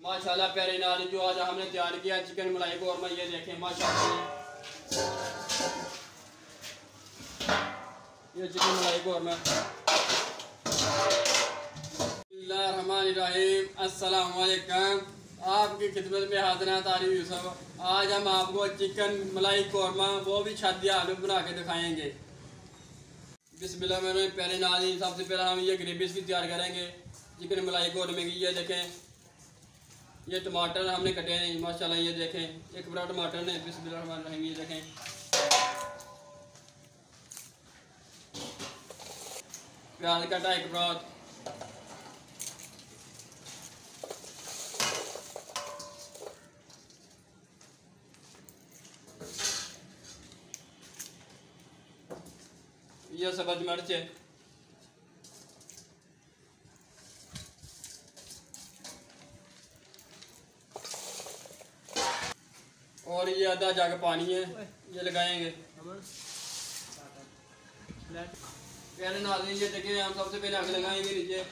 माशाल्लाह प्यारे नाज़रीन, जो आज हमने तैयार किया चिकन मलाई कौरमा, ये देखें माशाल्लाह, ये चिकन मलाई कौरमा। बिस्मिल्लाहिर्रहमानिर्रहीम, अस्सलाम वालेकुम। आपकी खिदमत में हाज़िर तारीफ यूसुफ। आज हम आपको चिकन मलाई कौरमा वो भी शादी आलू बना के दिखाएंगे। बिस्मिल्लाह मेरे प्यारे नाज़रीन, सबसे पहले हम ये ग्रेवी भी तैयार करेंगे चिकन मलाई कौरमे की। ये देखें, ये टमाटर हमने कटे हैं माशाल्लाह, ये देखें एक बड़ा टमाटर ने। बिस्मिल्लाहिर्रहमानिर्रहीम, ये देखें प्याज कटा एक बड़ा। ये सब्ज मिर्च है, और ये आधा जग पानी है, ये लगाएंगे। प्यारे नाज़रीन, ये देखें हम सबसे पहले आग लगाएंगे नीचे।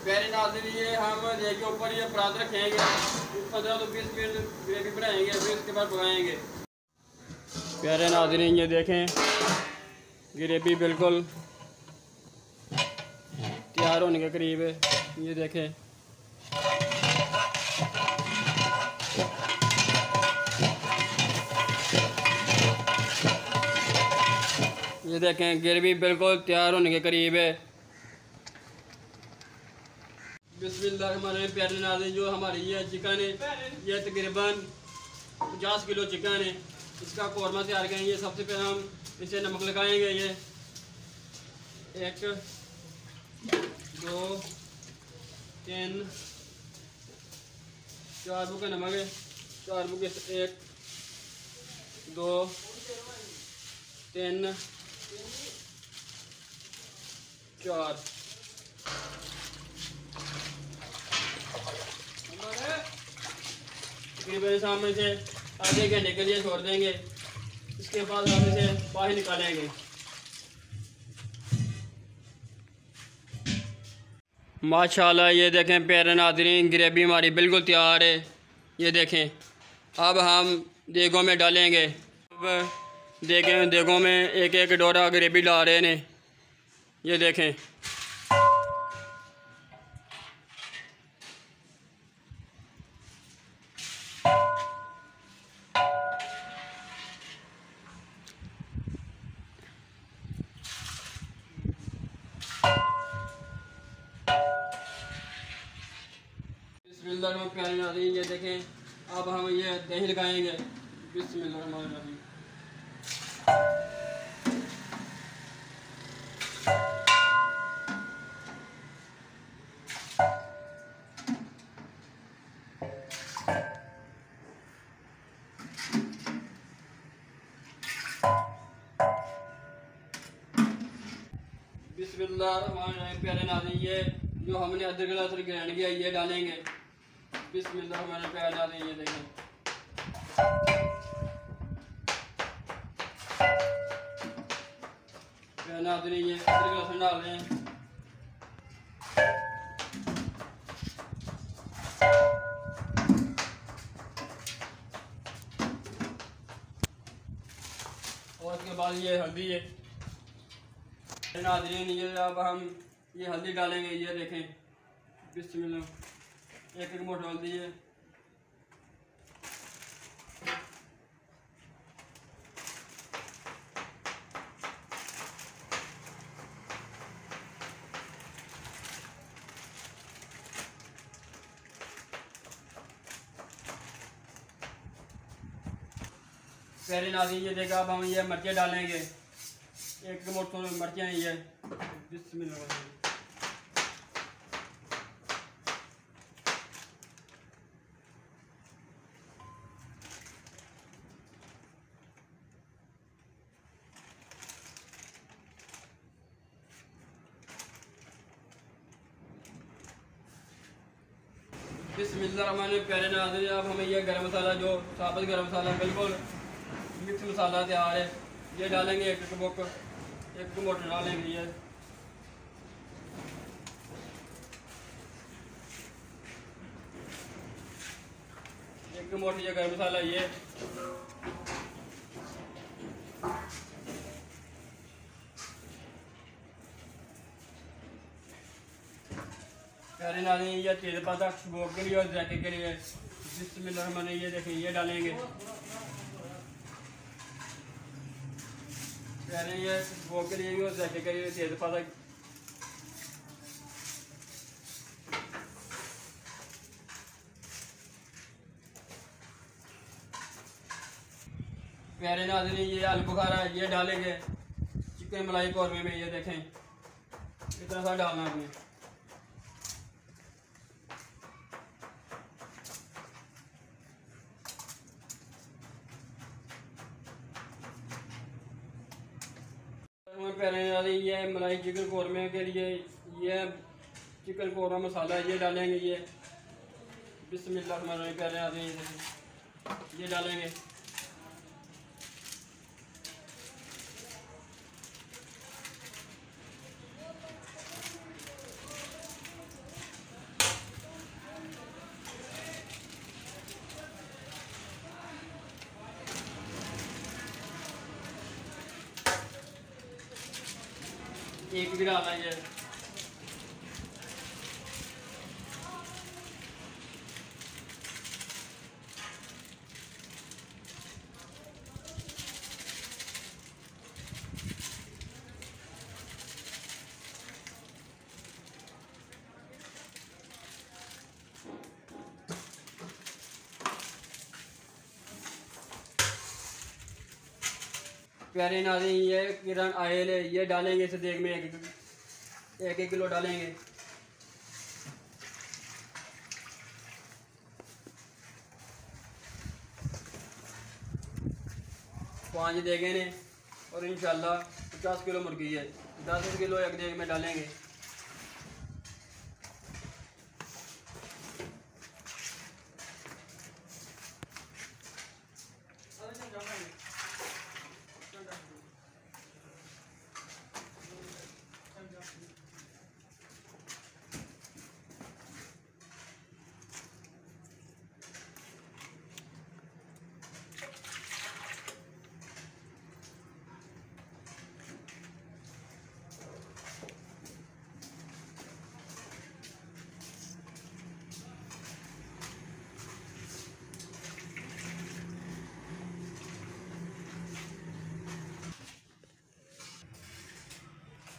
प्यारे नाज़रीन, ये हम देखिए ऊपर ये परात रखेंगे, 15 से 20 मिनट ग्रेवी बनाएंगे, फिर इसके बाद पकाएंगे। प्यारे नाज़रीन, ये देखें ग्रेवी बिल्कुल तैयार होने के करीब है। ये देखें ये देखें ग्रेवी बिल्कुल तैयार होने के करीब है। बिस्मिल्लाहिर्रहमानिर्रहीम, प्यारे नाज़रीन, जो हमारी ये चिकन है, ये तकरीबन 50 किलो चिकन है, इसका कौरमा तैयार करेंगे। सबसे पहले हम इसे नमक लगाएंगे। ये 1 2 3 4 बुके नमक है, 4 बुके 1 2 3 4। तकरीबन सामने से आधे घंटे के लिए छोड़ देंगे, इसके बाद हम इसे बाहर निकालेंगे। माशाल्लाह, ये देखें प्यारे नाज़रीन, ग्रेवी हमारी बिल्कुल तैयार है। ये देखें अब हम देगों में डालेंगे। अब देगों में एक एक डोरा ग्रेवी डाल रहे हैं। ये देखें प्यारे नाज़रीन, ये देखें अब हम ये दही लगाएंगे। बिस्मिल्लाहिर्रहमानिर्रहीम। बिस्मिल्लाहिर्रहमानिर्रहीम, प्यारे नाज़रीन, ये जो हमने अदरक लहसुन ग्राइंड किया ये डालेंगे। बिस्मिल्लाहिर्रहमानिर्रहीम, प्यारे नाज़रीन, ये देखें प्यारे नाज़रीन, ये अदरक लहसुन डाल रहे हैं। और उसके बाद ये हल्दी है। नाज़रीन, ये अब हम ये हल्दी डालेंगे। ये देखें बिस्मिल्लाह, एक मोटा हल्दी है। प्यारे नाज़रीन, ये देखा अब हम ये मिर्चें डालेंगे। एक मोटी मिर्चें हैं ये। बिस्मिल्लाह, बिस्मिल्लाहिर्रहमानिर्रहीम। प्यारे नाज़रीन, अब हमें यह गरम मसाला, जो साबुत गरम मसाला बिल्कुल मिक्स मसाला तैयार है, ये डालेंगे। एक बुक एक मोटर डालेंगे। ये एक मोटी ये गरम मसाला, ये प्यारे नाज़रीन, ये तेज़पात खुशबू के लिए और जायके के लिए बिस्मिल्लाहिर्रहमानिर्रहीम, ये देखें, ये डालेंगे। प्यारे ये खुशबू के लिए भी और जायके के लिए तेज़पात। प्यारे नाज़रीन, ये आलू बुखारा, ये डालेंगे चिकन मलाई कौरमे में। ये देखें, इतना सा डालना है आपने। प्यारे नाज़रीन, ये मलाई चिकन कौरमे के लिए ये चिकन कौरमा मसाला ये डालेंगे। ये बिस्मिल्लाहिर्रहमानिर्रहीम। प्यारे नाज़रीन, ये डालेंगे। एक भी डालना है। प्यारे नाज़रीन, ये किरण ऑयल है, ये डालेंगे इस देग में। एक किलो डालेंगे। 5 देगे ने और इंशाल्लाह 50 किलो मुर्गी है। 10 किलो एक देग में डालेंगे।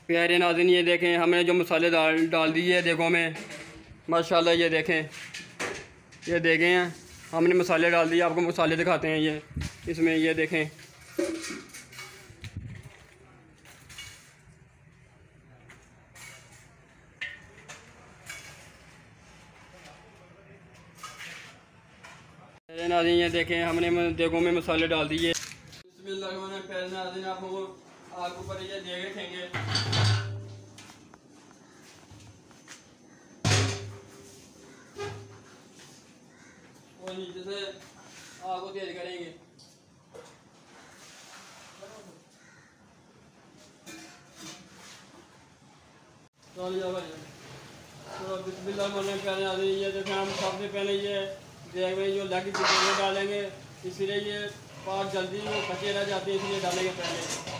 प्यारे नाज़रीन, ये देखें, हमने जो मसाले डाल दिए देखो में, माशाल्लाह। ये देखें, ये देखें हैं, हमने मसाले डाल दिए। आपको मसाले दिखाते हैं। ये इसमें ये देखें, प्यारे नाज़रीन, ये देखें, हमने देखो में मसाले डाल दिए। बिस्मिल्लाह। प्यारे नाज़रीन, आपको ऊपर ये देख रखेंगे। और नीचे से आग को तेज करेंगे। तो बिस्मिल्लाह। प्यारे नाज़रीन, ये देखें, हम सबसे पहले ये देख में जो लग चिकन डालेंगे, इसलिए ये पार्ट जल्दी वो कच्चे रह जाते हैं, इसलिए डालेंगे पहले।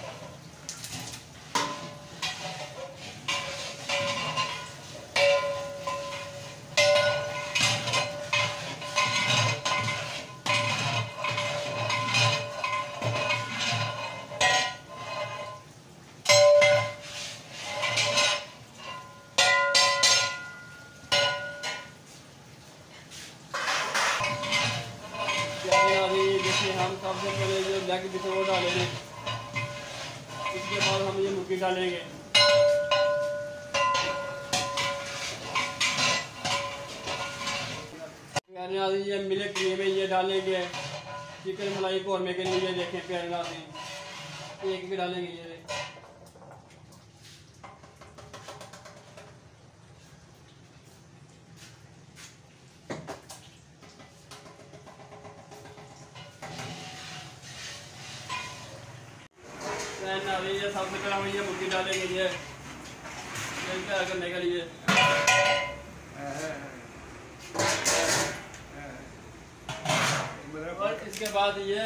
जैसे हम सबसे पहले जो लेग पीस वो डालेंगे, इसके बाद हम ये मुर्गी डालेंगे। यानी ये मिल्क क्रीम है, ये डालेंगे चिकन मलाई कौरमे के लिए। ये देखें प्यारे नाज़रीन, एक भी डालेंगे। ये नाज़रीन ये सबसे पहले हम ये मुर्गी डालेंगे ये तैयार करने के लिए। और इसके बाद ये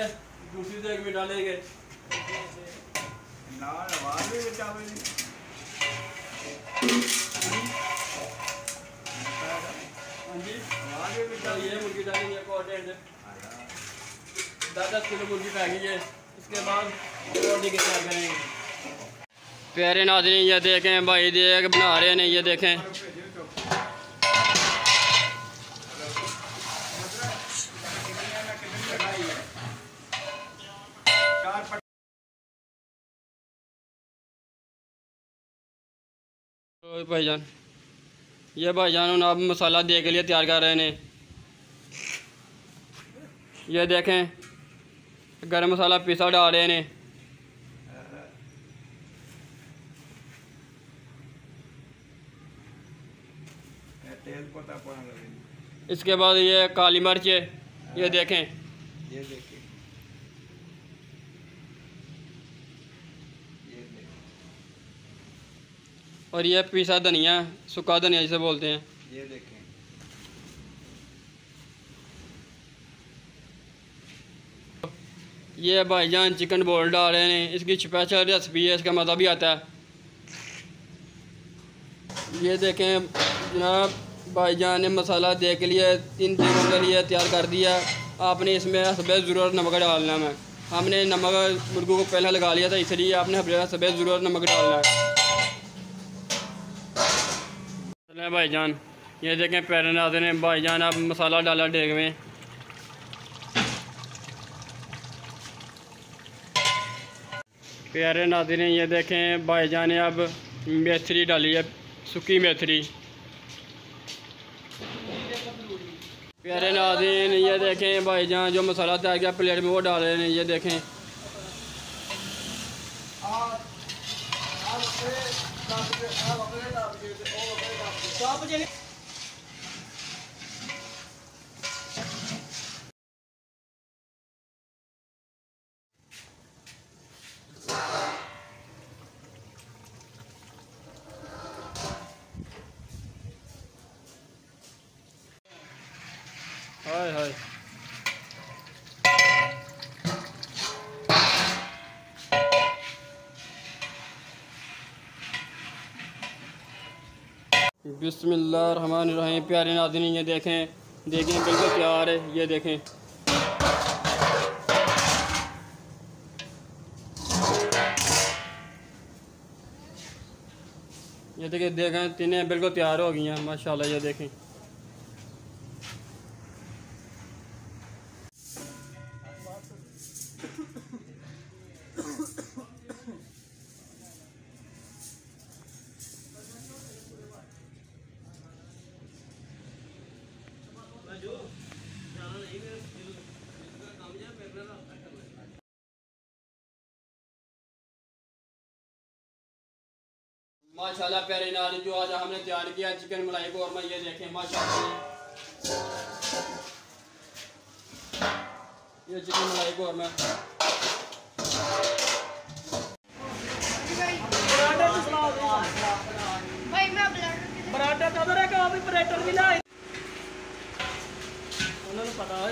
दूसरी देग में डालेंगे। ये मुर्गी डालेंगे 10 किलो मुर्गी पैकेज है। इसके बाद रोटी के तैयार करेंगे। प्यारे नाज़रीन ये देखें भाई देख बना रहे हैं, ये देखें भाईजान, ये भाईजान आप मसाला दे के लिए तैयार कर रहे हैं। ये देखें गरम मसाला पिसा डाल रहे हैं। इसके बाद ये काली मिर्च है, ये देखें और ये पिसा धनिया, सूखा धनिया जिसे बोलते हैं, ये देखें। ये भाईजान चिकन बोल डाल रहे हैं, इसकी स्पेशल रेसिपी है, इसका मज़ा भी आता है। ये देखें जनाब भाईजान ने मसाला दे के लिए 3 दिनों के लिए तैयार कर दिया। आपने इसमें सफ़ेद ज़रूर नमक डालना है। हमने नमक मुर्गों को पहले लगा लिया था, इसलिए आपने सफ़ेद ज़रूर नमक डालना है। भाईजान ये देखें प्यारे नाज़रीन भाईजान आप मसाला डाला डेग में। प्यारे नाज़रीन ये देखें भाईजान ने अब मेथरी डाली है, सूखी मेथरी। प्यारे नाज़रीन ये देखें भाईजान जो मसाला तैयार किया प्लेट में वो डाल रहे हैं, ये देखें। हाय हाय बिस्मिल्लाहिर्रहमानिर्रहीम। प्यारे नाज़रीन ये देखें बिल्कुल तैयार है, ये देखें। ये देखें तीनें बिल्कुल तैयार हो गई हैं माशाल्लाह, ये देखें। माशाल्लाह प्यारे नाज़रीन जो आज हमने तैयार किया चिकन मलाई कोरमा, ये देखें माशाल्लाह ये चिकन मलाई कोरमा। पता है